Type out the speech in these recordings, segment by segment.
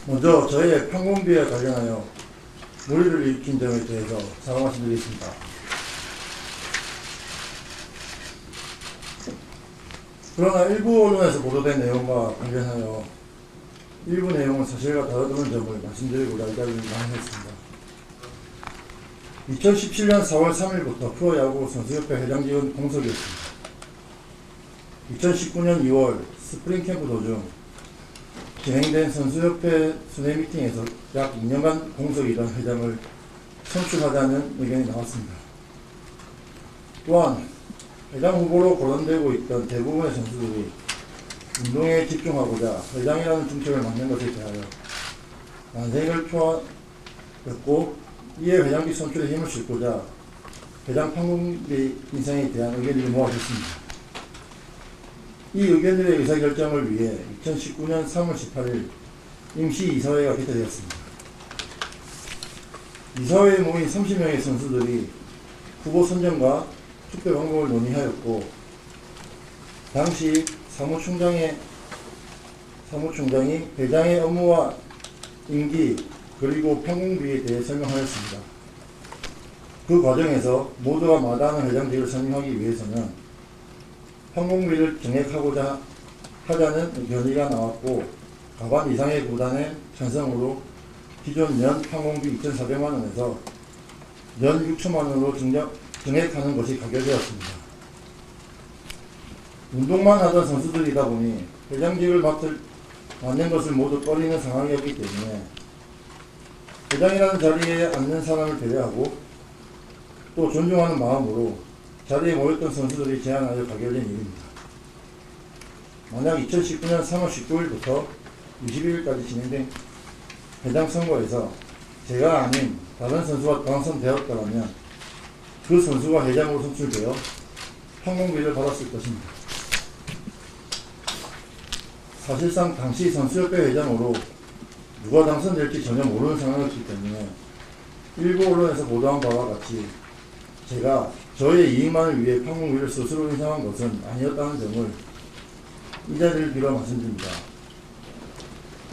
먼저 저희의 평공비에 관련하여 물의를 일으킨 점에 대해서 사과 말씀드리겠습니다. 그러나 일부 언론에서 보도된 내용과 관련하여 일부 내용은 사실과 다르다는 점을 말씀드리고자 이 자리를 마련했습니다. 2017년 4월 3일부터 프로야구 선수협회 회장직은 공석이었습니다. 2019년 2월 스프링캠프 도중 진행된 선수협회 순회 미팅에서 약 2년간 공석이던 회장을 선출하자는 의견이 나왔습니다. 또한 회장 후보로 거론되고 있던 대부분의 선수들이 운동에 집중하고자 회장이라는 중책을 맡는 것에 대하여 난색을 표하였고, 이에 회장직 선출에 힘을 싣고자 회장 판공비 인상에 대한 의견이 모아졌습니다. 이 의견들의 의사결정을 위해 2019년 3월 18일 임시이사회가 개최되었습니다. 이사회에 모인 30명의 선수들이 후보 선정과 투표 방법을 논의하였고, 당시 사무총장이 회장의 업무와 임기 그리고 평공비에 대해 설명하였습니다. 그 과정에서 모두가 마다하는 회장직을 선임하기 위해서는 평공비를 정액하고자 하자는 견의가 나왔고, 과반 이상의 구단의 찬성으로 기존 연 평공비 2,400만원에서 연 6천만원으로 정액하는 것이 가결되었습니다. 운동만 하던 선수들이다 보니 회장직을 맡는 것을 모두 꺼리는 상황이었기 때문에 회장이라는 자리에 앉는 사람을 배려하고 또 존중하는 마음으로 자리에 모였던 선수들이 제안하여 가결된 일입니다. 만약 2019년 3월 19일부터 21일까지 진행된 회장 선거에서 제가 아닌 다른 선수가 당선되었다면 그 선수가 회장으로 선출되어 평공비를 받았을 것입니다. 사실상 당시 선수협회 회장으로 누가 당선될지 전혀 모르는 상황이었기 때문에 일부 언론에서 보도한 바와 같이 제가 저의 이익만을 위해 평공비를 스스로 인상한 것은 아니었다는 점을 이 자리를 빌어 말씀드립니다.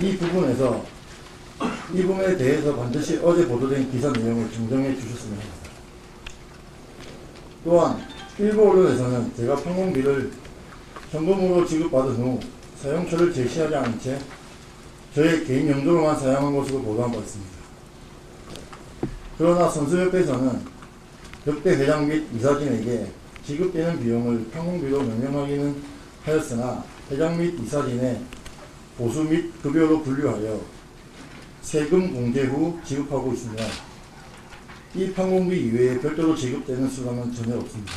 이 부분에 대해서 반드시 어제 보도된 기사 내용을 정정해 주셨으면 합니다. 또한 일부 언론에서는 제가 평공비를 현금으로 지급받은 후 사용처를 제시하지 않은 채 저의 개인 용도로만 사용한 것으로 보도한 바 있습니다. 그러나 선수협회에서는 역대 회장 및 이사진에게 지급되는 비용을 평공비로 명명하기는 하였으나 회장 및 이사진의 보수 및 급여로 분류하여 세금 공제 후 지급하고 있으며 이 평공비 이외에 별도로 지급되는 수단은 전혀 없습니다.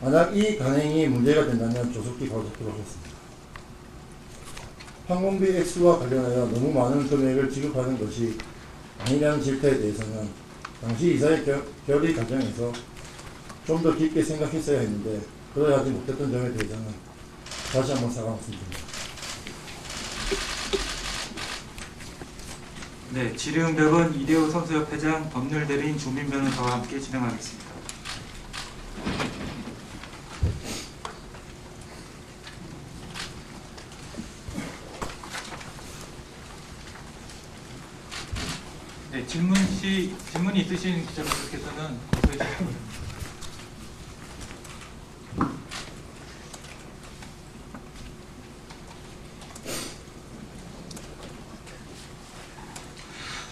만약 이 간행이 문제가 된다면 조속히 바로잡도록 하겠습니다. 평공비 액수와 관련하여 너무 많은 금액을 지급하는 것이 아니라는 질타에 대해서는 당시 이사회 결의 과정에서 좀 더 깊게 생각했어야 했는데 그러야 하지 못했던 점에 대해서는 다시 한번 사과 말씀드립니다. 네, 질의응답은 이대호 선수협회장, 법률대리인 조민 변호사와 함께 진행하겠습니다. 네, 질문이 있으신 기자분들께서는 고소해 주시기 바랍니다.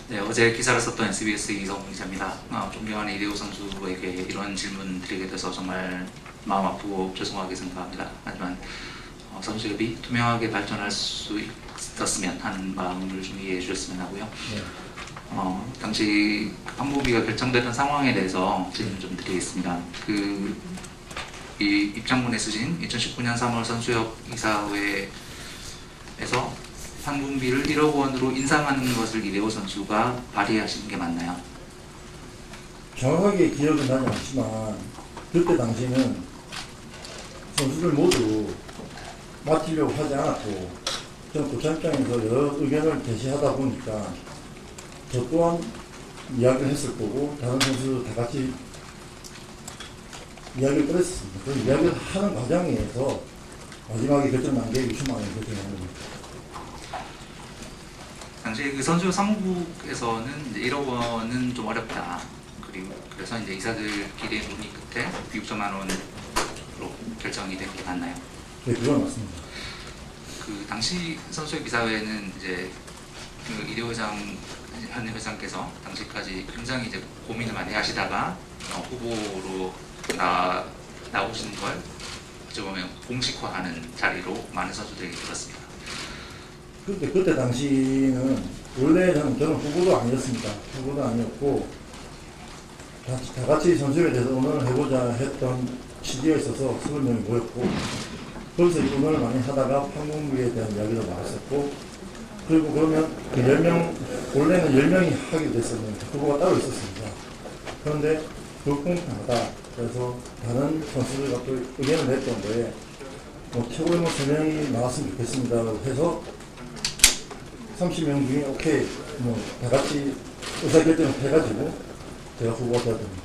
네, 어제 기사를 썼던 SBS 이성훈 기자입니다. 존경하는 이대호 선수에게 이런 질문 드리게 돼서 정말 마음 아프고 죄송하게 생각합니다. 하지만 선수협이 투명하게 발전할 수 있었으면 하는 마음을 좀 이해해 주셨으면 하고요. 네. 당시 판공비가 결정되던 상황에 대해서 질문 좀 드리겠습니다. 이 입장문에 쓰신 2019년 3월 선수협 이사회에서 판공비를 1억 원으로 인상하는 것을 이대호 선수가 발의하신 게 맞나요? 정확하게 기억은 나지 않지만 그때 당시는 선수들 모두 맡으려고 하지 않았고 저는 고차 입장에서 여러 의견을 제시하다 보니까 저 또한 이야기를 했을 거고 다른 선수들 다 같이 이야기를 꺼냈습니다. 그 이야기를 하는 과정에서 마지막에 결정 난 게 6천만 원 결정하는 겁니다. 당시에 그 선수 사무국에서는 이제 1억 원은 좀 어렵다. 그리고 그래서 이제 이사들끼리의 논의 끝에 6천만 원으로 결정이 된 게 맞나요? 네, 그건 맞습니다. 그 당시 선수협 이사회는 이제 그 이대호 회장 현 회장께서 당시까지 굉장히 이제 고민을 많이 하시다가 후보로 나오신 걸 어찌 보면 공식화하는 자리로 많은 선수들이 들었습니다. 그때 당시는 원래 저는 후보도 아니었습니다. 후보도 아니었고 다 같이 선수에 대해서 의논을 해보자 했던 취지가 있어서 20명이 모였고 거기서 의논을 많이 하다가 판공비에 대한 이야기도 나왔었고 그리고 그러면 그 10명 원래는 10명이 하게 됐었는데 후보가 따로 있었습니다. 그런데 불공평하다. 그래서 다른 선수들과 또 의견을 냈던 거에 최고의 3명이 나왔으면 좋겠습니다. 해서 30명 중에 오케이 다 같이 의사결정을 해가지고 제가 후보가 되었습니다.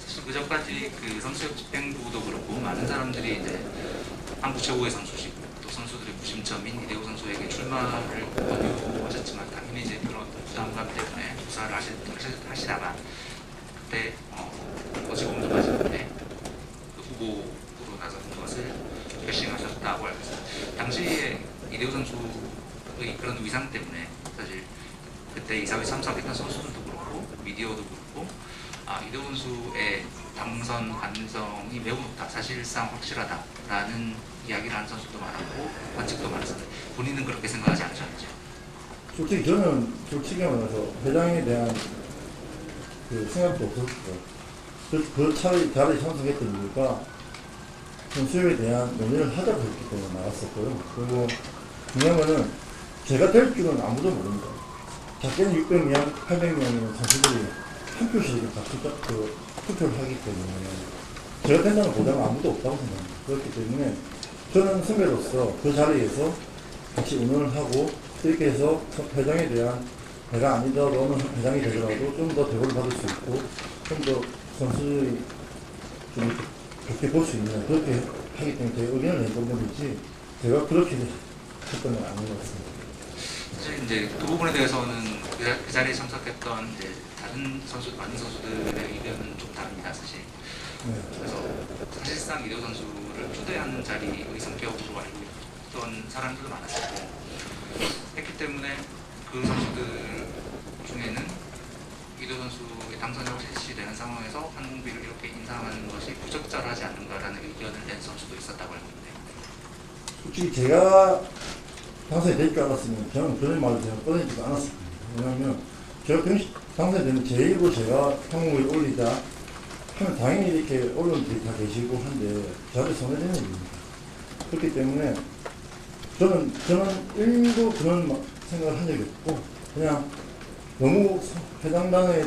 사실 그전까지 그 선수협 집행부도 그렇고 많은 사람들이 이제 한국 최고의 선수시고 또 선수들의 무심점인 이대호 선수에게 출마를 권유하셨지만 당연히 이제 그런 부담감 때문에 조사를 하시다가 그때 어제 검증하셨는데 그 후보로 나서는 것을 결심하셨다고 알고 있습니다. 당시에 이대호 선수의 그런 위상 때문에 사실 그때 이사회 참석했던 선수들도 그렇고 미디어도 그렇고 이대호 선수의 당선 가능성이 매우 높다, 사실상 확실하다라는 이야기를 하는 선수도 많았고 관측도 많았는데 본인은 그렇게 생각하지 않으셨는지요? 솔직히 저는 솔직히 말해서 회장에 대한 그 생각도 없었고 그 자리에 참석했던 이유가 선수에 대한 논의를 하자고 했기 때문에 나왔었고요. 그리고 중요한 거는 제가 될 줄은 아무도 모릅니다. 작게는 600명, 800명이면 선수들이 한 표씩 다 투표를 하기 때문에 제가 된다는 보장은 아무도 없다고 생각합니다. 그렇기 때문에 저는 선배로서 그 자리에서 같이 의논을 하고 이렇게 해서 회장에 대한 내가 아니더라도 어느 회장이 되더라도 좀 더 대우를 받을 수 있고 좀 더 선수들이 좀 좋게 볼 수 있는 그렇게 하기 때문에 제 의견을 냈던 것이지 제가 그렇게 했던 건 아닌 것 같습니다. 사실 이제 그 부분에 대해서는 그 자리에 참석했던 이제 많은 선수들의 의견은 좀 다릅니다, 사실. 네. 그래서 사실상 이대호 선수를 초대하는 자리의 성격으로 알고 있던 사람들도 많았었고 했기 때문에 그 선수들 중에는 이대호 선수의 당선자로 제시되는 상황에서 한국비를 이렇게 인상하는 것이 부적절하지 않는가라는 의견을 낸 선수도 있었다고 알고 있는데 솔직히 제가 당선이 될 줄 알았으면 저는 그런 말을 제가 꺼내지도 않았습니다. 왜냐하면 제가 당선되면 제 입으로 제가 한국을 올리자 하면 당연히 이렇게 언론들이 다 계시고 한데 저한테 손해되는 일입니다. 그렇기 때문에 저는 일도 그런 생각을 한 적이 없고 그냥 너무 해당단에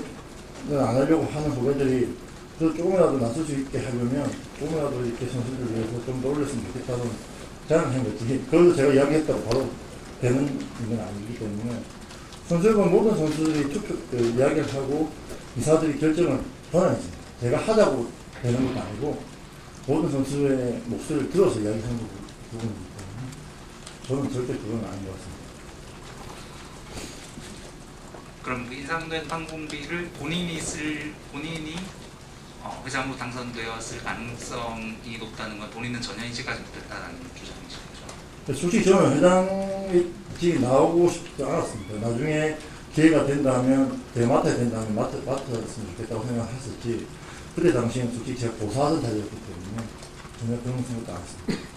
안 하려고 하는 후배들이 그 조금이라도 나설 수 있게 하려면 조금이라도 이렇게 선수들 위해서 좀 더 올렸으면 좋겠다는 제안을 한 거지. 그래서 제가 이야기했다고 바로 되는 건 아니기 때문에 선수협은 모든 선수들이 이야기를 하고 이사들이 결정을 전해야지. 제가 하자고 되는 것도 아니고 모든 선수의 목소리를 들어서 이야기하는 부분이기 때문에 저는 절대 그건 아닌 것 같습니다. 그럼 인상된 판공비를 본인이 회장으로 당선되었을 가능성이 높다는 건 본인은 전혀 인식하지 못했다는 주장이신 거죠? 솔직히 저는 회장이 나오고 싶지 않았습니다. 나중에 기회가 된다면 제가 맡아야 된다면 맡았으면 좋겠다고 생각했었지 그때 당시에는 솔직히 제가 고사하던 자리였기 때문에 전혀 그런 생각도 안 했습니다.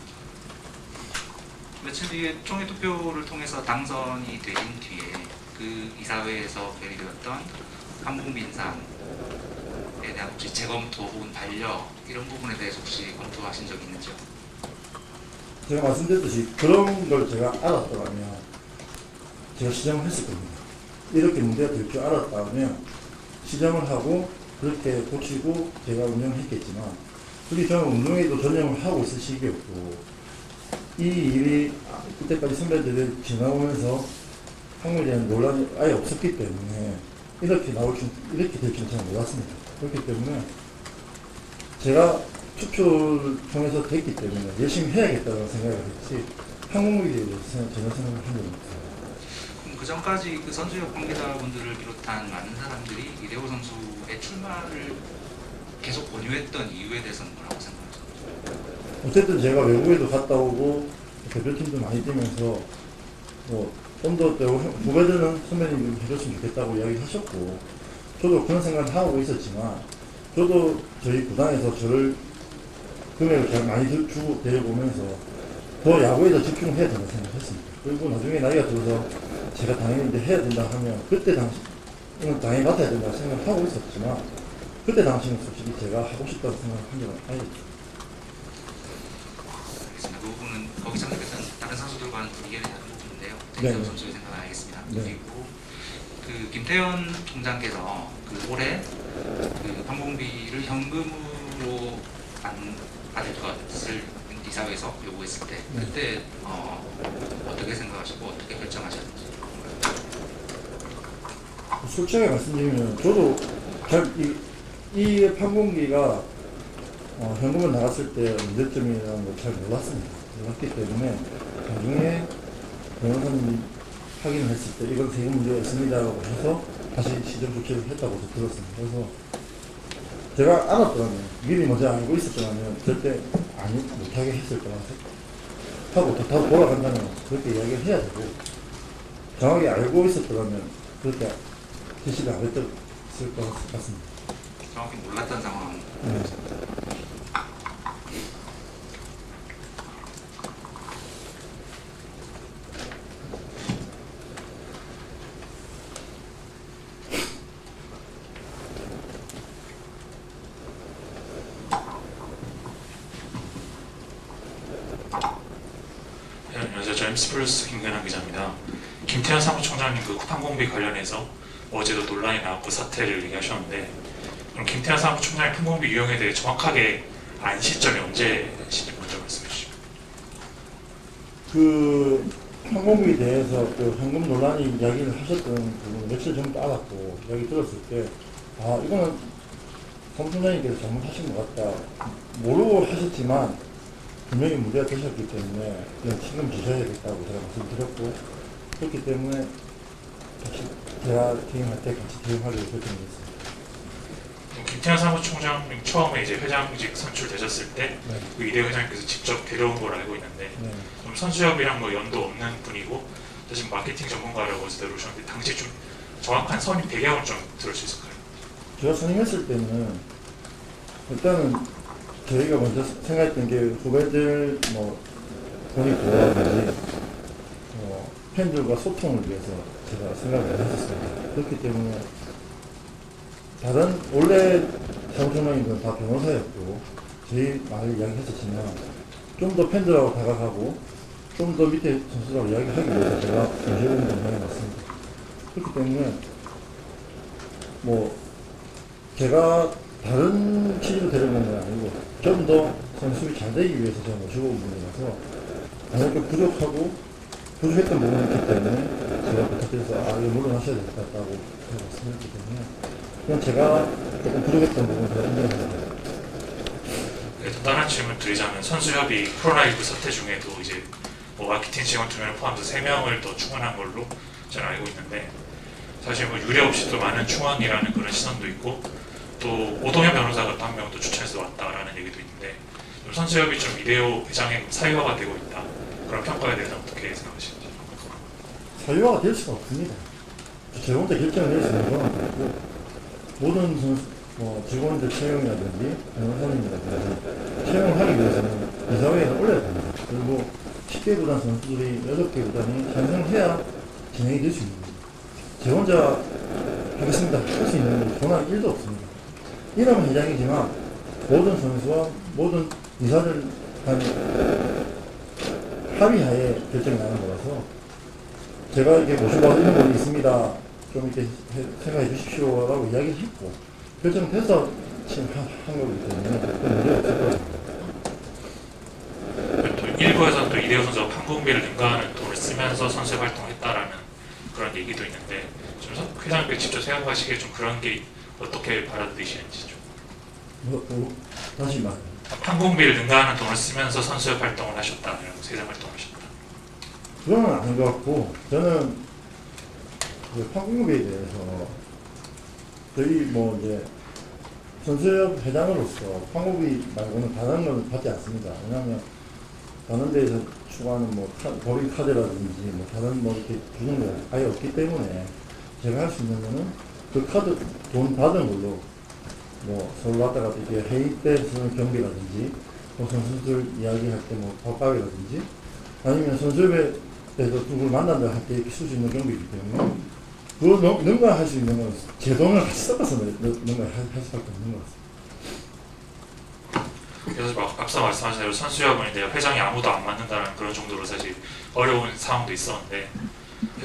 며칠 뒤에 총회 투표를 통해서 당선이 되신 뒤에 그 이사회에서 결의되었던 판공비 인상에 대한 혹시 재검토 혹은 반려 이런 부분에 대해서 혹시 검토하신 적이 있는지요? 제가 말씀드렸듯이 그런 걸 제가 알았더라면 제가 시정을 했을 겁니다. 이렇게 문제가 될 줄 알았다면 시정을 하고 그렇게 고치고 제가 운영했겠지만 솔직히 저는 운동에도 전념을 하고 있을 시기였고 이 일이 그때까지 선배들이 지나오면서 한국에 대한 논란이 아예 없었기 때문에 이렇게 될 줄은 잘 몰랐습니다. 그렇기 때문에 제가 투표를 통해서 됐기 때문에 열심히 해야겠다는 생각을 했지 한국에 대해서 전혀 생각을 한 적은 없어요. 그 전까지 그 선수협 관계자분들을 비롯한 많은 사람들이 이대호 선수의 출마를 계속 권유했던 이유에 대해서는 뭐라고 생각하세요? 어쨌든 제가 외국에도 갔다 오고 대표팀도 많이 뛰면서 좀더 후배들은 선배님이 해줬으면 좋겠다고 이야기하셨고 저도 그런 생각을 하고 있었지만 저도 저희 구단에서 저를 금액을 잘 많이 주고 데려보면서 더 야구에 더 집중을 해야 된다고 생각했습니다. 그리고 나중에 나이가 들어서 제가 당연히 이제 해야 된다 하면 그때 당시는 당연히 맡아야 된다고 생각하고 있었지만 그때 당시는 솔직히 제가 하고 싶다고 생각한 건 아니었죠. 알겠습니다. 그 부분은 거기 참석했던 다른 선수들과는 의견이 다른 부분인데요. 네. 이대호 선수의 생각을 알겠습니다. 네. 그리고 그 김태현 총장께서 그 올해 그 방공비를 현금으로 받을 것을 이사회에서 요구했을 때 그때 어떻게 생각하시고 어떻게 결정하셨는지. 솔직하게 말씀드리면 저도 잘 이 판공기가 현금을 나갔을 때 문제점이라는 걸 잘 몰랐습니다. 몰랐기 때문에 나중에 변호사님이 확인을 했을 때 이건 세금 문제가 있습니다라고 해서 다시 시정 조치를 했다고 들었습니다. 그래서 제가 알았더라면 미리 먼저 알고 있었더라면 절대 못하게 했을 거라고 하고 또 다시 돌아간다면 그렇게 이야기를 해야 되고 정확히 알고 있었더라면 그렇게 지시를 안 했을 것 같습니다. 정확히 몰랐던 상황. 네. 안녕하세요. 저 엠스플러스 김근환 기자입니다. 김태현 사무총장님 그 판공비 관련해서 어제도 논란이 나왔고 사퇴를 얘기하셨는데 그럼 김태현 사무총장의 판공비 유형에 대해 정확하게 안 시점이 언제신지 먼저 말씀해 주시죠. 그 항공비에 대해서 그 현금 논란이 이야기를 하셨던 부분 며칠 전부터 알았고 이야기 들었을 때 이거는 사무총장님께서 잘못하신 것 같다 모르고 하셨지만 분명히 문제가 되셨기 때문에 그냥 책임 지셔야겠다고 제가 말씀드렸고 그렇기 때문에 같이 제가 퇴임할 때 같이 퇴임하기로 결정했습니다. 김태현 사무총장님 처음에 이제 회장직 선출되셨을 때 네. 그 이대 회장님께서 직접 데려온 걸 알고 있는데 네. 좀 선수협이랑 뭐 연도 없는 분이고 지금 마케팅 전문가라고 해서 데려오셨는데 당시 좀 정확한 선임 배경을 좀 들을 수 있을까요? 제가 선임했을 때는 일단은 저희가 먼저 생각했던 게 후배들 본인 보호하든지 팬들과 소통을 위해서 제가 생각을 했었습니다. 그렇기 때문에 원래 사무총장님들은 다 변호사였고 저희 말을 이야기했었지만 좀 더 팬들하고 다가가고 좀 더 밑에 선수들하고 이야기하기 위해서 제가 전시해본 경향이 맞습니다. 그렇기 때문에 제가 다른 취지로 데려온 건 아니고 좀 더 선수가 잘 되기 위해서 제가 모시고 온 분이라서 만약 좀 부족했던 부분이 있기 때문에 제가 부탁드려서 이거 물러나셔야 될 것 같다고 제가 말씀드렸기 때문에 그냥 제가 조금 부족했던 부분을 제가 인정합니다. 또 다른 질문 드리자면 선수협이 프로라이브 사태 중에도 이제 마케팅 직원 2명을 포함해서 3명을 더 충원한 걸로 저는 알고 있는데 사실 유례 없이 또 많은 충원이라는 그런 시선도 있고 또 오동현 변호사가 또 한 명 또 추천해서 왔다라는 얘기도 있는데 좀 선수협이 좀 이대호 회장의 사유화가 되고 있다 그런 평가에 대해서 어떻게 생각하시는지. 사유화가 될 수가 없습니다. 제가 혼자 결정을 낼 수 있는 건 아니고 모든 선수, 직원들 채용이라든지 변호사님이라든지 채용을 하기 위해서는 이사회에 올려야 됩니다. 그리고 10개 구단 선수들이 6개 구단이 찬성해야 진행이 될 수 있는 겁니다. 제 혼자 하겠습니다. 할 수 있는 권한 1도 없습니다. 이름은 회장이지만 모든 선수와 모든 이사들 간 합의하에 결정이 나는 거라서 제가 이렇게 모시고 와서 이런 분이 있습니다. 좀 이렇게 생각해 주십시오라고 이야기를 했고 결정돼서 지금 한 거기 때문에 큰 문제 없을 거예요. 또 일부에서 또 이대호 선수가 판공비를 능가하는 돈을 쓰면서 선수 활동했다라는 그런 얘기도 있는데 좀 회장님께서 직접 생각하시기에 좀 그런 게 어떻게 받아들이시는지 좀. 다시 말. 판공비를 능가하는 돈을 쓰면서 선수 활동을 하셨다, 세상 활동을 하셨다. 그건 아닌 것 같고 저는 그 판공급에 대해서 저희 뭐 이제 선수협 회장으로서 판공비 말고는 다른 건 받지 않습니다. 왜냐하면 다른 데에서 추구하는 뭐 법인 카드라든지 뭐 다른 뭐 이렇게 규정이 아예 없기 때문에 제가 할 수 있는 거는 그 카드 돈 받은 걸로 뭐 서울 왔다 갔다 이렇게 회의 때 쓰는 경비라든지 뭐 선수들 이야기할 때 뭐 밥값이라든지 아니면 선수협에서 누굴 만난다 할 때 쓸 수 있는 경비이기 때문에 그거 능가할 수 있는 건 제 돈을 같이 섞어서 능가할 수밖에 없는 것 같습니다. 그래서 막 앞서 말씀하신 대로 선수협은 이제 회장이 아무도 안 맡는다는 그런 정도로 사실 어려운 상황도 있었는데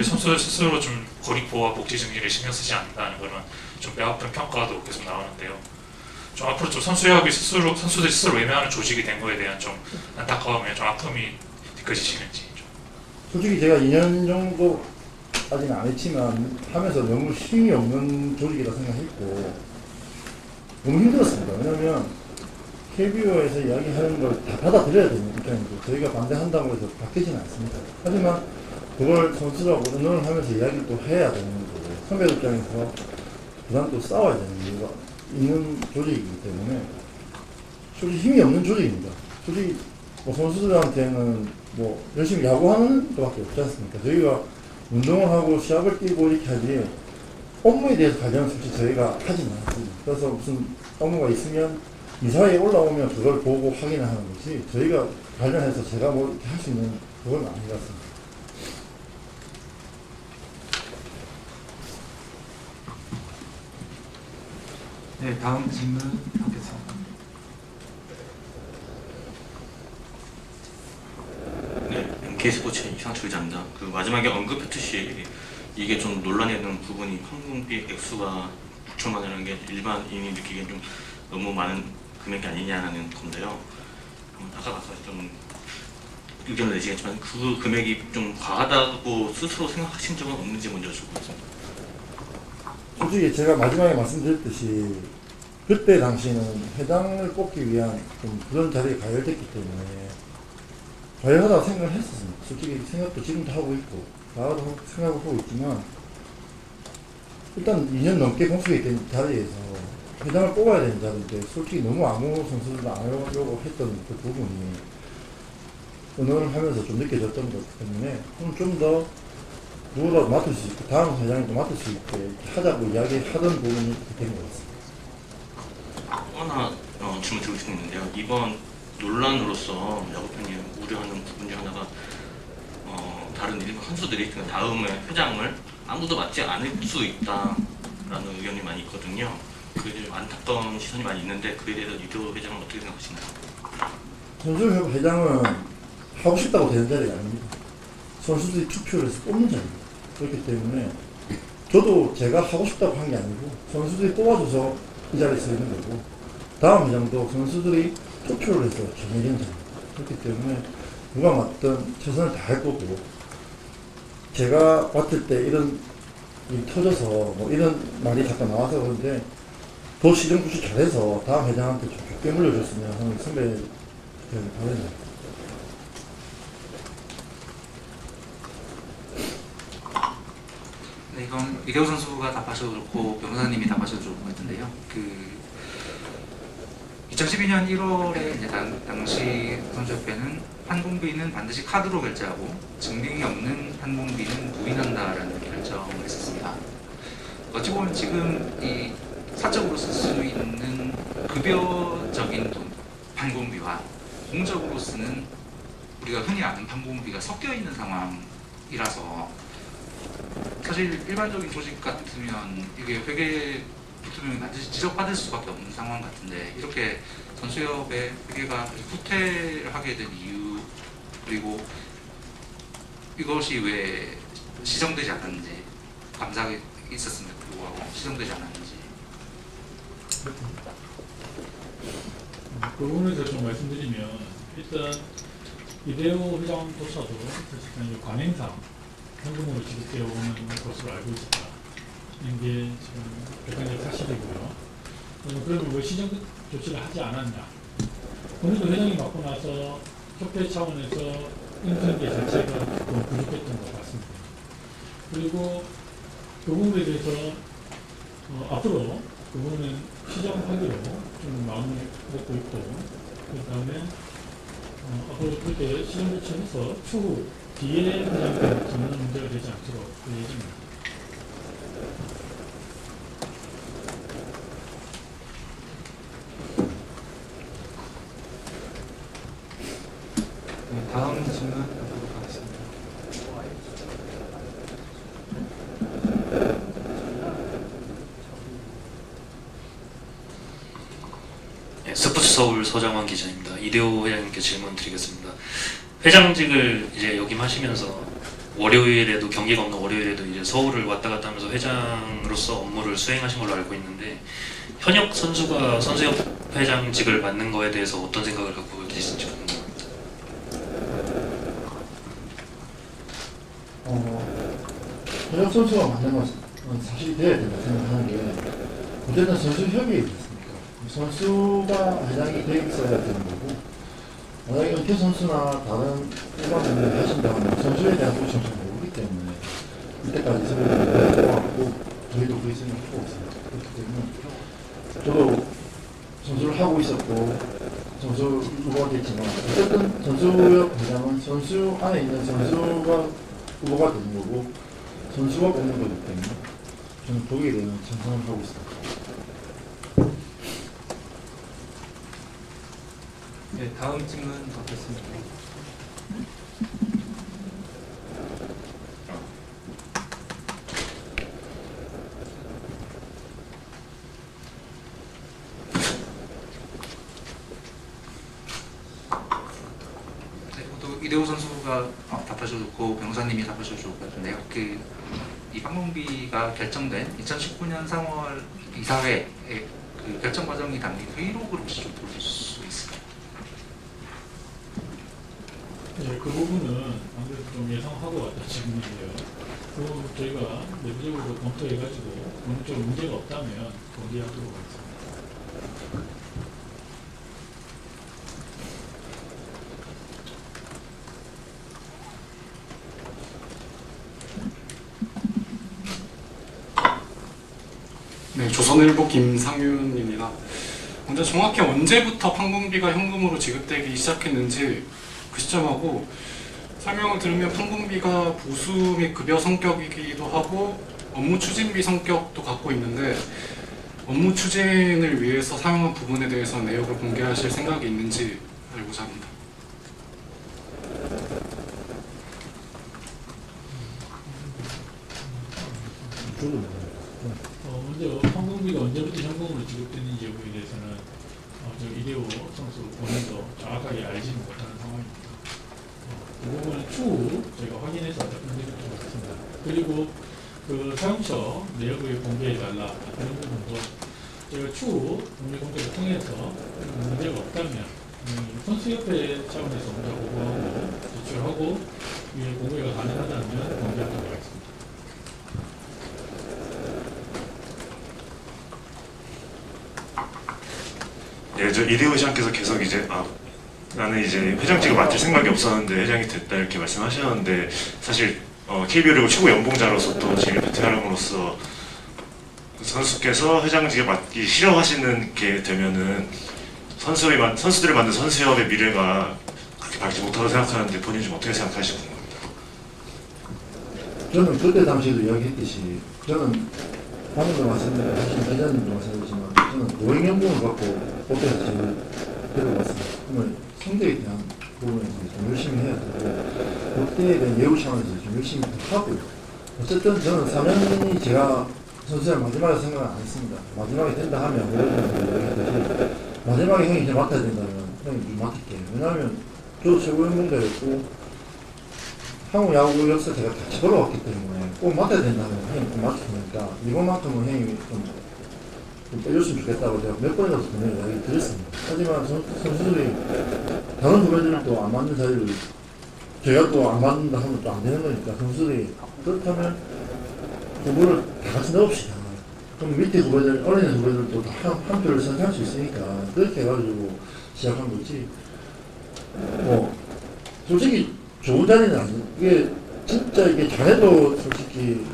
선수들 스스로 좀 고립보와 복지 증진에 신경 쓰지 않는다는 그런 좀 뼈아픈 평가도 계속 나오는데요. 좀 앞으로 좀 선수협이 스스로 선수들이 스스로 외면하는 조직이 된 거에 대한 좀 안타까움이나 좀 아픔이 느껴지시는지 좀. 솔직히 제가 2년 정도까지는 안 했지만 하면서 너무 힘이 없는 조직이라 생각했고 너무 힘들었습니다. 왜냐하면 KBO에서 이야기하는 걸 다 받아들여야 되는 입장이고 저희가 반대한다고 해서 바뀌지는 않습니다. 하지만 그걸 선수라고 의논을 하면서 이야기를 또 해야 되는 거고 선배 입장에서 그다음 또 싸워야 되는 이유가 있는 조직이기 때문에 솔직히 힘이 없는 조직입니다. 솔직히 뭐 선수들한테는 뭐 열심히 야구하는 것밖에 없지 않습니까? 저희가 운동을 하고 시합을 뛰고 이렇게 하지 업무에 대해서 관련은 솔직히 저희가 하지는 않습니다. 그래서 무슨 업무가 있으면 이사회에 올라오면 그걸 보고 확인을 하는 거지 저희가 관련해서 제가 뭐 이렇게 할 수 있는 그건 아닌 것 같습니다. 네, 다음 질문 받겠습니다. 네, MK스포츠 이상철 기자입니다. 그 마지막에 언급했듯이 이게 좀 논란이 되는 부분이 판공비 액수가 6천만 원이라는 게 일반인이 느끼기엔 좀 너무 많은 금액이 아니냐는 건데요. 아까 좀 의견을 내시겠지만 그 금액이 좀 과하다고 스스로 생각하신 적은 없는지 먼저 여쭤보겠습니다. 솔직히 제가 마지막에 말씀드렸듯이 그때 당시에는 회장을 뽑기 위한 좀 그런 자리에 가열됐기 때문에 가열하다고 생각을 했었습니다. 솔직히 생각도 지금도 하고 있고 나도 생각을 하고 있지만 일단 2년 넘게 공석이 된 자리에서 회장을 뽑아야 되는 자리인데 솔직히 너무 아무 선수들도 안 하려고 했던 그 부분이 의논을 하면서 좀 느껴졌던 것 때문에 좀 더 누구라도 맡을 수 있고 다음 회장이 또 맡을 수 있게 하자고 이야기하던 부분이 된 것 같습니다. 하나 질문 드리고 싶은데요. 이번 논란으로서 야구팬이 우려하는 부분 중 하나가 다른 일반 선수들이 다음에 회장을 아무도 맡지 않을 수 있다라는 의견이 많이 있거든요. 그게 안타까운 시선이 많이 있는데 그에 대해서 이도 회장은 어떻게 생각하시나요? 선수협 회장은 하고 싶다고 되는 자리가 아닙니다. 선수들이 투표를 해서 뽑는 자리입니다. 그렇기 때문에 저도 제가 하고 싶다고 한 게 아니고 선수들이 뽑아줘서 이 자리에 서 있는 거고 다음 회장도 선수들이 투표를 해서 정해진 자리입니다. 그렇기 때문에 누가 맡든 최선을 다할 거고 제가 맡을 때 이런 일이 터져서 뭐 이런 말이 잠깐 나와서 그런데 더 시정 구시 잘해서 다음 회장한테 좀 좋게 물려줬으면 하는 선배들 바랍니다. 네, 이건 이대호 선수가 답하셔도 좋고 변호사님이 답하셔도 좋을 것 같은데요. 2012년 1월에 이제 당시 선수협회는 판공비는 반드시 카드로 결제하고 증빙이 없는 판공비는 부인한다라는 결정을 했었습니다. 어찌 보면 지금 이 사적으로 쓸 수 있는 급여적인 돈, 판공비와 공적으로 쓰는 우리가 흔히 아는 판공비가 섞여 있는 상황이라서 사실 일반적인 조직 같으면 이게 회계 붙으면 반드시 지적받을 수밖에 없는 상황 같은데 이렇게 선수협의 회계가 후퇴를 하게 된 이유 그리고 이것이 왜 시정되지 않았는지 감사가 있었음에도 불구하고 시정되지 않았는지 그 부분에서 좀 말씀드리면 일단 이대호 회장조차도 사실상 관행상 현금으로 지급되어 오는 것으로 알고 있다. 이게 지금 객관적 사실이고요. 그러면 왜 시정 조치를 하지 않았냐? 본인도 회장이 맡고 나서 협회 차원에서 인턴계 자체가 좀 부족했던 것 같습니다. 그리고 그 부분에 대해서 앞으로 그 부분은 시정하기로 좀 마음을 먹고 있고, 그 다음에 앞으로 그렇게 시정 조치해서 추후 뒤에 그냥 전문 문제가 되지 않도록 그 예정입니다. 네, 다음 질문 받도록 하겠습니다. 네, 스포츠 서울 서장환 기자입니다. 이대호 회장님께 질문 드리겠습니다. 회장직을 이제 역임하시면서 월요일에도 경기가 없는 월요일에도 이제 서울을 왔다 갔다 하면서 회장으로서 업무를 수행하신 걸로 알고 있는데 현역 선수가 선수협 회장직을 맡는 거에 대해서 어떤 생각을 갖고 계신지 궁금합니다. 현역 선수가 맞는 것은 사실이 돼야 된다 생각하는 게, 어쨌든 선수협의회 있습니까? 선수가 회장이 돼 있어야 되는 거고, 만약에 은퇴 선수나 다른 일반 분들이 하신다면 선수에 대한 고충을 잘 모르기 때문에 이때까지 서울에 들어왔고, 저희도 그 생각을 하고 있습니다. 그렇기 때문에 저도 선수를 하고 있었고 선수 후보가 됐지만, 어쨌든 선수협 회장은 선수 안에 있는 선수가 후보가 되는 거고 선수가 뽑는 거기 때문에 저는 거기에 대한 찬성을 하고 있습니다. 네, 다음 질문 받겠습니다. 네, 또 이대호 선수가 답하셔도 좋고 변호사님이 답하셔도 좋을 것 같은데요. 이 방문비가 결정된 2019년 3월 이사회의 그 결정 과정이 담긴 회의록을 혹시 좀 볼 수 있을까요? 네, 그 부분은 아무래도 좀 예상하고 왔던 질문인데요. 그 부분 저희가 내부적으로 검토해가지고 어느 쪽 문제가 없다면 공개하도록 하겠습니다. 네, 조선일보 김상윤입니다. 먼저 정확히 언제부터 판공비가 현금으로 지급되기 시작했는지 그 시점하고 설명을 들으면 판공비가 보수 및 급여 성격이기도 하고 업무 추진비 성격도 갖고 있는데, 업무 추진을 위해서 사용한 부분에 대해서 내역을 공개하실 생각이 있는지 알고자 합니다. 먼저 판공비가 언제부터 현금으로 지급됐는지 여부에 대해서는 저 이대호 선수 본인도 정확하게 알지는 못하는 상황입니다. 그 부분은 추후 저희가 확인해서 답변드리도록 하겠습니다. 그리고 그 사용처 내역을 공개해달라 이런 부분도 저희가 추후 공개 공개를 통해서 문제가 없다면 선수협회 차원에서 먼저 보고하고 제출하고 위에 공개가 가능하다면 공개하도록 하겠습니다. 예, 저 이대호 회장께서 계속 이제 나는 이제 회장직을 맡을 생각이 없었는데 회장이 됐다 이렇게 말씀하셨는데, 사실 KBO 리그 최고 연봉자로서 또 지금 베테랑으로서 선수께서 회장직에 맡기 싫어하시는 게 되면은 선수들을 만든 선수협의 미래가 그렇게 밝지 못하다고 생각하는데 본인이 좀 어떻게 생각하시는 겁니다. 저는 그때 당시에도 이야기했듯이, 저는 방금도 말씀하신 회장님도 말씀하셨지만 저는 고액연봉을 받고 뽑혀서 제일 데려왔습니다. 그러면 성적에 대한 부분에서 좀 열심히 해야 되고 그때에 대한 예우 차원에서 좀 열심히 하고요. 어쨌든 저는 4년이 제가 선수를 마지막에 생각을 안 했습니다. 마지막에 된다 하면 여러분들 마지막에 형이 이제 맡아야 된다면 형이 좀 맡을게요. 왜냐하면 저도 최고 연봉자였고 한국 야구 역사 제가 같이 걸어왔기 때문에 꼭 맡아야 된다면 형이 꼭 맡을 테니까 이번만큼은 형이 좀 빼줬으면 좋겠다고 제가 몇 번이나 분명히 이야기 드렸습니다. 하지만 선수들이 다른 후배들도 안 맞는 자리를 제가 또 안 맞는다 하면 또 안 되는 거니까, 선수들이 그렇다면 후보를 다 같이 넣읍시다. 그럼 밑에 후배들, 어린 후배들도 다 한 표를 선택할 수 있으니까 그렇게 해가지고 시작한 거지. 뭐 솔직히 좋은 자리는 아니에요. 이게 진짜 이게 잘해도 솔직히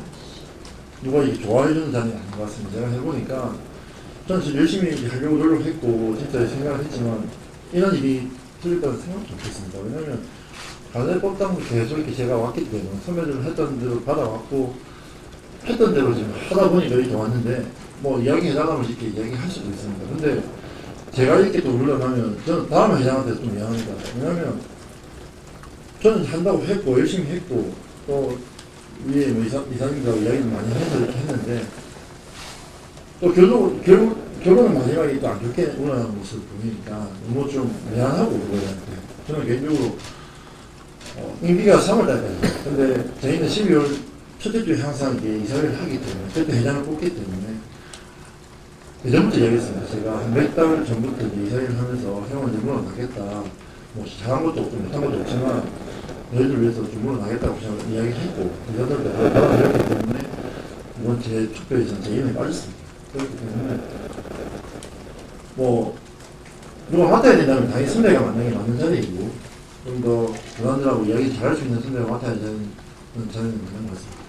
누가 이게 좋아해주는 자리는 아닌 것 같습니다. 제가 해보니까 저는 진짜 열심히 하려고 노력했고 진짜 생각을 했지만 이런 일이 틀릴 거는 생각도 못했습니다. 왜냐면 관례법당도 계속 이렇게 제가 왔기 때문에 선배들을 했던 대로 받아왔고 했던 대로 지금 하다 보니까 이렇게 왔는데 뭐 이야기 해나가면 이렇게 이야기할 수도 있습니다. 근데 제가 이렇게 또 물러나면 저는 다음 회장한테 좀 미안합니다. 왜냐면 저는 한다고 했고 열심히 했고 또 위에 뭐 이사님들하고 이야기를 많이 해서 이렇게 했는데 또 결론은 마지막에 또 안 좋게 올라가는 모습을 보니까 너무 좀 미안하고 그거한테 저는 개인적으로 임기가 3월달까지 근데 저희는 12월 첫째 주에 항상 이게 이사회를 하기 때문에 그때 회장을 뽑기 때문에 예전부터 이야기했습니다. 제가 한 몇 달 전부터 이제 이사회를 하면서 형은 이제 물러나겠다. 뭐 잘한 것도 없고 못한 것도 없지만 너희들 위해서 좀 물러나겠다고 저는 이야기를 했고 이사들도 받아들였기 때문에 이번 제 투표에서는 제 이름이 빠졌습니다. 그렇기 때문에 뭐 누가 맡아야 된다면 당연히 선배가 맡는 게 맞는 자리이고 좀 더 그분들하고 이야기 잘할 수 있는 선배가 맡아야 되는 자리는 맞는 것 같습니다.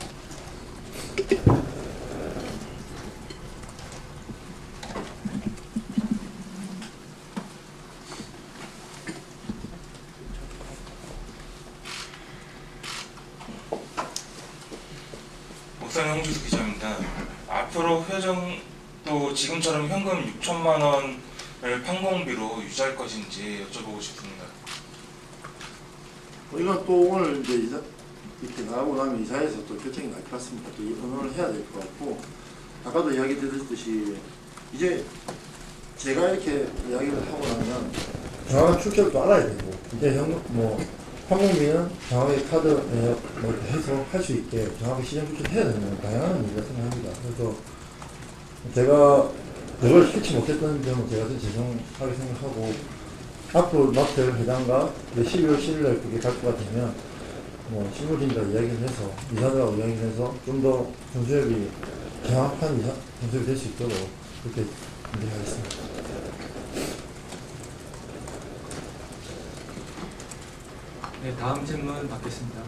목사님 홍주수 기자입니다. 앞으로 회장도 지금처럼 현금 6천만 원을 판공비로 유지할 것인지 여쭤보고 싶습니다. 이건 또 오늘 이제 이렇게 나가고 나면 이사회에서 또 결정이 날 것 같습니다. 또 의논을 해야 될 것 같고 아까도 이야기 드렸듯이 이제 제가 이렇게 이야기를 하고 나면 정확한 출처도 알아야 되고 이제 항공비는 정확하게 카드 뭐 이렇게 해서 할 수 있게 정확하게 시장 출처를 해야 되는 건 다양한 일이라 생각합니다. 그래서 제가 그걸 실치 못했던 점은 제가 좀 죄송하게 생각하고 앞으로 맡을 회장과 12월 10일날 그게 발표가 되면 뭐 실무진과 이야기를 해서 이사들하고 이야기를 해서 좀 더 전수협이 정확한 전수협이 될 수 있도록 그렇게 준비하겠습니다. 네, 다음 질문 받겠습니다.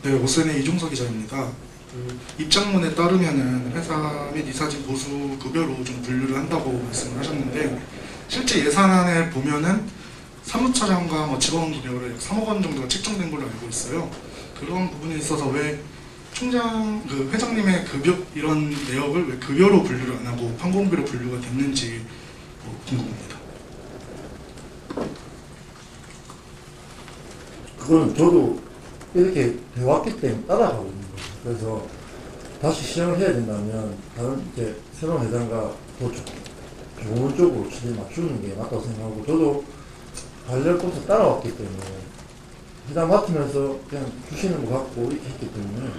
네, 오스N의 이종석 기자입니다. 입장문에 따르면은 회사 및 이사직 보수 급여로 좀 분류를 한다고 말씀을 하셨는데 실제 예산안에 보면은 사무처장과 뭐 직원 급여를 약 3억 원 정도가 책정된 걸로 알고 있어요. 그런 부분에 있어서 왜 총장, 회장님의 급여 이런 내역을 왜 급여로 분류를 안 하고 판공비로 분류가 됐는지 궁금합니다. 그거는 저도 이렇게 해왔기 때문에 따라가고 있는 거죠. 그래서 다시 시행을 해야 된다면 다른 이제 새로운 회장과 더 좋은 쪽으로 최대한 맞추는 게 맞다고 생각하고 저도 관례부터 따라왔기 때문에 회장 맡으면서 그냥 주시는 것 같고 이렇게 했기 때문에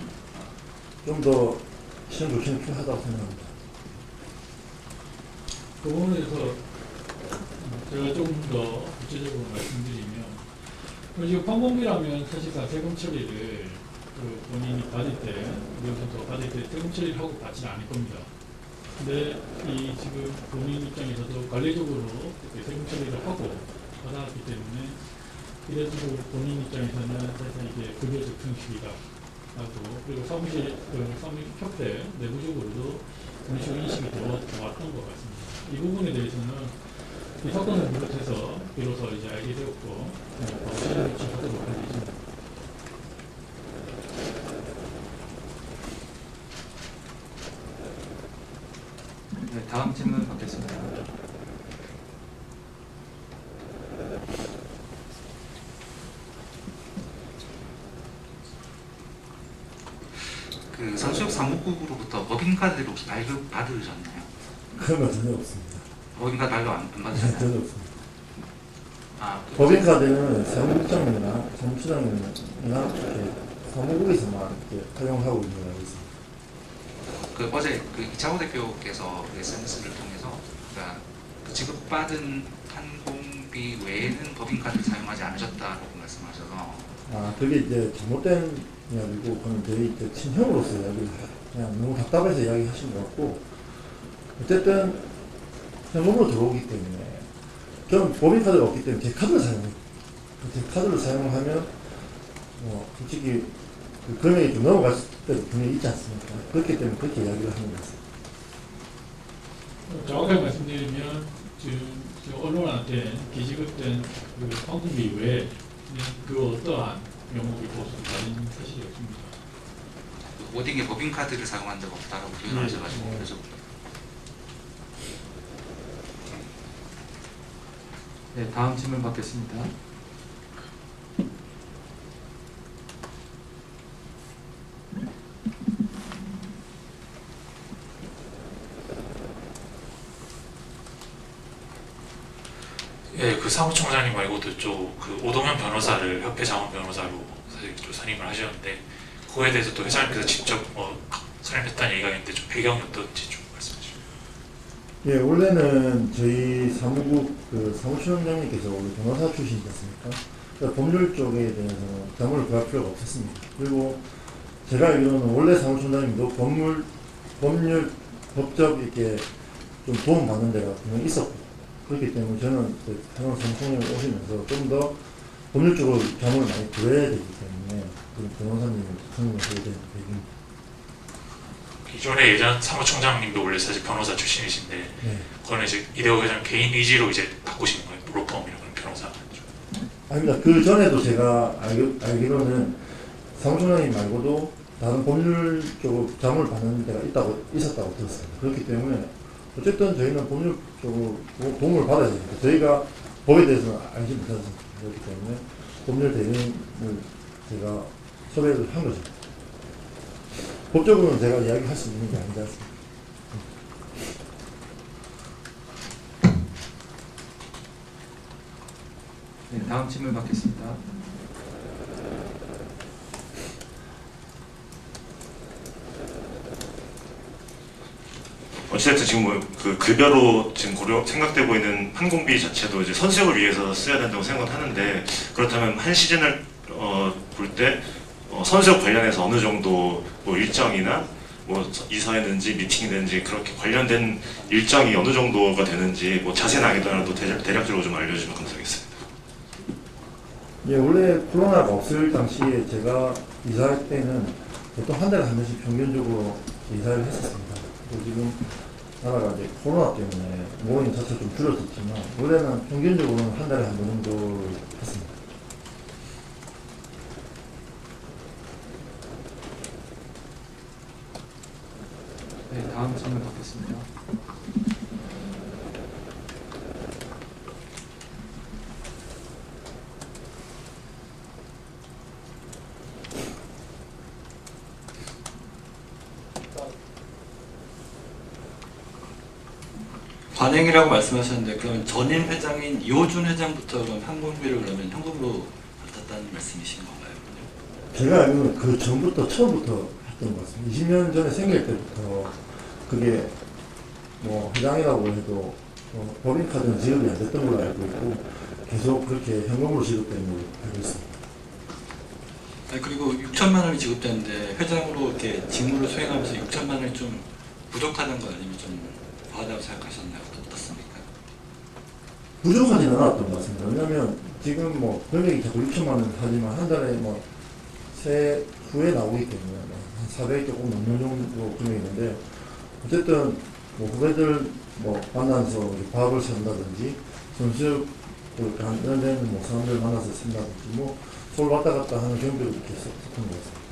좀 더 시행 조치는 필요하다고 생각합니다. 그 부분에서 제가 조금 더 구체적으로 말씀드리면 지금 판공비라면 사실상 세금 처리를 본인이 받을 때, 우리부터 받을 때 세금 처리를 하고 받지는 않을 겁니다. 근데 이 지금 본인 입장에서도 관례적으로 세금 처리를 하고 받아왔기 때문에 이래서 본인 입장에서는 사실 이게 급여 적정시기가 하고 그리고 사무협회 내부적으로도 그런 식으로 인식이 들어왔던 것 같습니다. 이 부분에 대해서는 이 사건을 비롯해서 비로소 이제 알게 되었고 시장 조치하도록 하겠습니다. 네, 다음 질문 받겠습니다. 그 선수협 사무국으로부터 법인카드를 혹시 발급 받으셨나요? 그런 건 전혀 없습니다. 법인카드 발급 안 받으셨나요? 전혀 없습니다. 아, 법인카드는 사무국장이나 사무처장이나 이렇게 사무국에서만 이렇게 활용하고 있는 걸로 알고 있습니다. 그 어제 그 이창호 대표께서 SNS를 통해서 그러니까 그 지급받은 판공비 외에는 법인카드를 사용하지 않으셨다고 말씀하셔서 그게 이제 잘못된 이야기고 그건 저희 이제 친형으로서 이야기를 그냥 너무 답답해서 이야기하신 것 같고 어쨌든 현금으로 들어오기 때문에 저는 법인카드가 없기 때문에 제 카드를 사용해요. 제 카드를 사용하면 솔직히 그 금액이 좀 넘어갈 때도 분명히 있지 않습니까? 그렇기 때문에 그렇게 이야기를 하는 거죠. 정확하게 말씀드리면 지금 언론한테 기지급된 그 황금비 외에 그 어떠한 명목이 보수 다른 사실이 없습니다. 워딩에 법인카드를 사용한 적 없다라고 표현하셔가지고 그래서 네, 다음 질문 받겠습니다. 예, 그 사무총장님 말고도 그 오동현 변호사를 협회 자원 변호사로 사실 또 선임을 하셨는데 그거에 대해서 또 회장님께서 직접 선임했다는 얘기가 있는데 좀 배경이 어떤지 좀 말씀해 주시죠. 예, 원래는 저희 사무국 그 사무총장님께서 원래 변호사 출신이셨습니까? 그러니까 법률 쪽에 대해서는 자문을 구할 필요가 없었습니다. 그리고 제가 알기로는 원래 사무총장님도 법률, 법적 이렇게 좀 도움받는 데가 분명히 있었고, 그렇기 때문에 저는 새로운 사무총장이 오시면서 좀 더 법률 쪽으로 자문을 많이 구해야 되기 때문에 그런 변호사님을 선임을 하게 된 계기입니다. 기존의 예전 사무총장님도 원래 사실 변호사 출신이신데 네. 그거는 이제 이대호 회장 개인 의지로 이제 바꾸신 거예요. 로펌이라는 변호사. 아닙니다. 그 전에도 제가 알기로는 사무총장님 말고도 다른 법률 쪽으로 자문을 받는 데가 있었다고 들었습니다. 그렇기 때문에 어쨌든 저희는 법률 쪽으로 도움을 받아야 됩니다. 저희가 법에 대해서는 알지 못하습니다. 그렇기 때문에 법률 대리인을 제가 섭외를 한 거죠. 법적으로는 제가 이야기할 수 있는 게 아니지 않습니까? 네, 다음 질문 받겠습니다. 어찌됐든 지금 그 급여로 지금 생각되고 있는 판공비 자체도 이제 선수협을 위해서 써야 된다고 생각을 하는데, 그렇다면 한 시즌을 볼 때 선수협 관련해서 어느 정도 뭐 일정이나 뭐 이사회든지 미팅이든지 그렇게 관련된 일정이 어느 정도가 되는지 뭐 자세는 아니더라도 대략적으로 좀 알려주시면 감사하겠습니다. 예, 원래 코로나가 없을 당시에 제가 이사할 때는 보통 한 달에 한 번씩 평균적으로 이사를 했었습니다. 그리고 지금 나라가 이제 코로나 때문에 모임 자체가 좀 줄어들었지만 원래는 평균적으로는 한 달에 한 번 정도 했습니다. 네, 다음 질문 받겠습니다. 관행이라고 말씀하셨는데 그러면 전임 회장인 이호준 회장부터 그럼 항공비를 그러면 현금으로 받았다는 말씀이신 건가요? 제가 알기로는 그 처음부터 했던 것 같습니다. 20년 전에 생길 때부터 그게 뭐 회장이라고 해도 법인카드는 지급이 안 됐던 걸로 알고 있고 계속 그렇게 현금으로 지급되는 걸로 알고 있습니다. 아니, 그리고 6천만 원이 지급되는데 회장으로 이렇게 직무를 수행하면서 6천만 원이 좀 부족하는 거 아니면 좀 과하다고 생각하셨나요? 어떻습니까? 부족하지는 않았던 것 같습니다. 왜냐하면 지금 뭐 금액이 자꾸 6천만 원 하지만 한 달에 뭐 세후에 나오기 때문에 한 400 조금 넘는 정도 금액이 있는데 어쨌든 뭐 후배들 뭐 만나서 밥을 산다든지 선수 이런 데는 뭐 사람들 만나서 산다든지 뭐 서울 왔다 갔다 하는 경우도 이렇게 있었던 것 같습니다.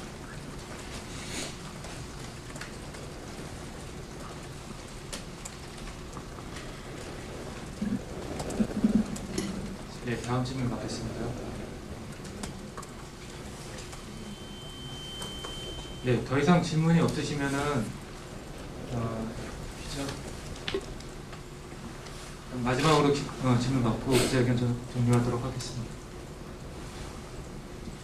네, 다음 질문 받겠습니다. 네, 더 이상 질문이 없으시면은 마지막으로 질문 받고 기자회견 종료하도록 하겠습니다.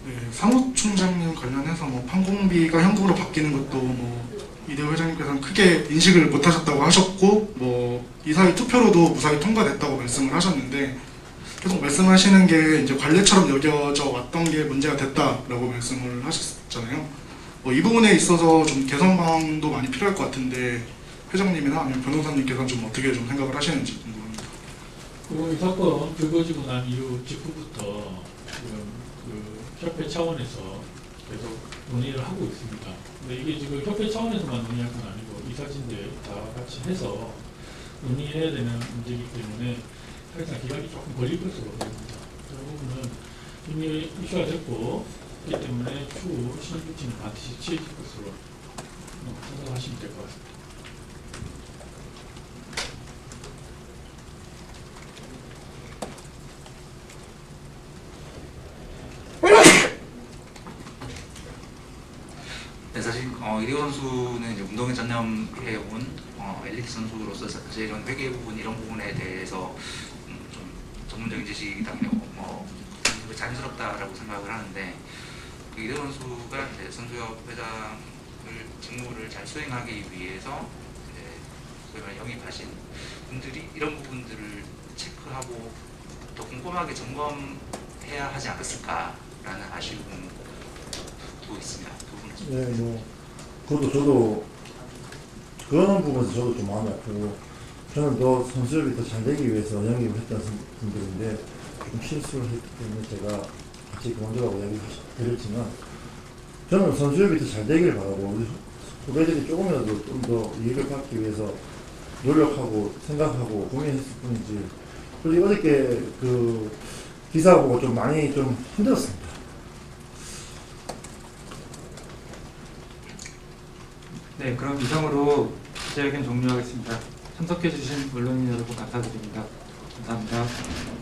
네, 사무총장님 관련해서 뭐 판공비가 현금으로 바뀌는 것도 뭐 이대호 회장님께서는 크게 인식을 못하셨다고 하셨고 뭐 이사회 투표로도 무사히 통과됐다고 말씀을 하셨는데 계속 말씀하시는 게 이제 관례처럼 여겨져 왔던 게 문제가 됐다라고 말씀을 하셨잖아요. 뭐 이 부분에 있어서 좀 개선 방안도 많이 필요할 것 같은데 회장님이나 아니면 변호사님께서는 좀 어떻게 좀 생각을 하시는지 궁금합니다. 그리고 이 사건 불거지고 난 이후 직후부터 지금 그 협회 차원에서 계속 논의를 하고 있습니다. 근데 이게 지금 협회 차원에서만 논의할 건 아니고 이사진들 다 같이 해서 논의해야 되는 문제이기 때문에 사실상 기간이 조금 걸릴 것으로 보입니다. 그 부분은 이미 이슈가 됐고 있기 때문에 추후 신규팀은 반드시 취해질 것으로 생각하시면 될 것 같습니다. 네, 사실 이대호 선수는 이제 운동에 전념해온 엘리트 선수로서 사실 이런 회계 부분 이런 부분에 대해서 좀 전문적인 지식이 당연히 자연스럽다라고 생각을 하는데 그 이대호 선수가 이제 선수협 회장을 직무를 잘 수행하기 위해서 이제 소위 말해 영입하신 분들이 이런 부분들을 체크하고 더 꼼꼼하게 점검해야 하지 않았을까라는 아쉬움도 있습니다. 네, 뭐 그것도 저도 그런 부분에서 저도 좀 마음이 아프고 저는 더 선수협이 더 잘 되기 위해서 영입을 했던 분들인데 좀 실수를 했기 때문에 제가 같이 그만두라고 이야기를 드렸지만 저는 선수협이 더 잘 되길 바라고 우리 후배들이 조금이라도 좀 더 이익을 받기 위해서 노력하고 생각하고 고민했을 뿐이지. 그리고 어저께 그 기사 보고 좀 많이 좀 힘들었습니다. 네, 그럼 이상으로 기자회견 종료하겠습니다. 참석해주신 언론인 여러분 감사드립니다. 감사합니다.